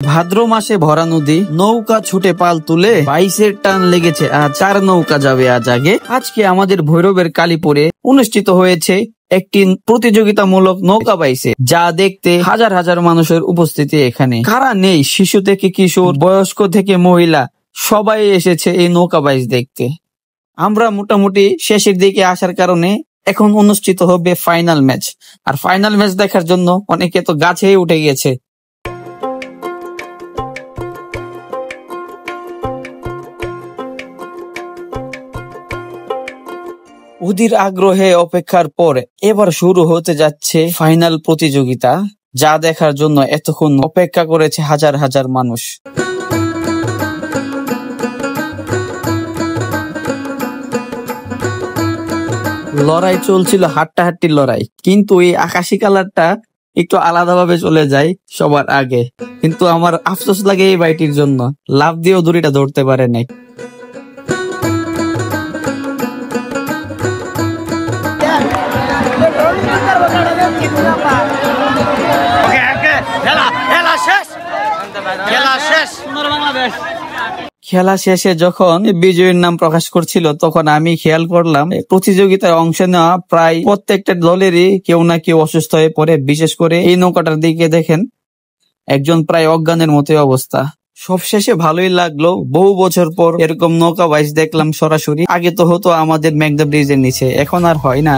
ভাদ্র মাসে ভরা নদী, নৌকা ছুটে পাল তুলে, বাইশের টান লেগেছে আজ, 4 নৌকা যাবে আজ আগে। আজকে আমাদের ভৈরবের কালীপুরে অনুষ্ঠিত হয়েছে একটি প্রতিযোগিতামূলক নৌকা বাইসে, যা দেখতে হাজার হাজার মানুষের উপস্থিতি এখানে। কারা নেই, শিশু থেকে কিশোর, বয়স্ক থেকে মহিলা, সবাই এসেছে এই নৌকা বাইস দেখতে। আমরা মোটামুটি শেষের দিকে আসার কারণে এখন অনুষ্ঠিত হবে ফাইনাল ম্যাচ। আর ফাইনাল ম্যাচ দেখার জন্য অনেকে তো গাছে উঠে গেছে। অধীর আগ্রহে অপেক্ষার পর এবার শুরু হতে যাচ্ছে ফাইনাল প্রতিযোগিতা, যা দেখার জন্য এতক্ষণ অপেক্ষা করেছে হাজার হাজার মানুষ। লড়াই চলছিল, হাড্ডাহাড্ডির লড়াই, কিন্তু এই আকাশি কালারটা একটু আলাদাভাবে চলে যায় সবার আগে। কিন্তু আমার আফসোস লাগে এই বাইটির জন্য, লাভ দিয়েও দড়িটা ধরতে পারে নাই। খেলা শেষে যখন বিজয়ীর নাম প্রকাশ করছিল, তখন আমি খেয়াল করলাম প্রতিযোগিতায় অংশ নেওয়া প্রায় প্রত্যেকটা দলেরই কেউ না কেউ অসুস্থ হয়ে পড়ে। বিশেষ করে এই নৌকাটার দিকে দেখেন, একজন প্রায় অজ্ঞানের মতোই অবস্থা। সবশেষে ভালোই লাগলো, বহু বছর পর এরকম নৌকা বাইচ দেখলাম সরাসরি। আগে তো হতো আমাদের মেঘনা ব্রিজের নিচে, এখন আর হয় না।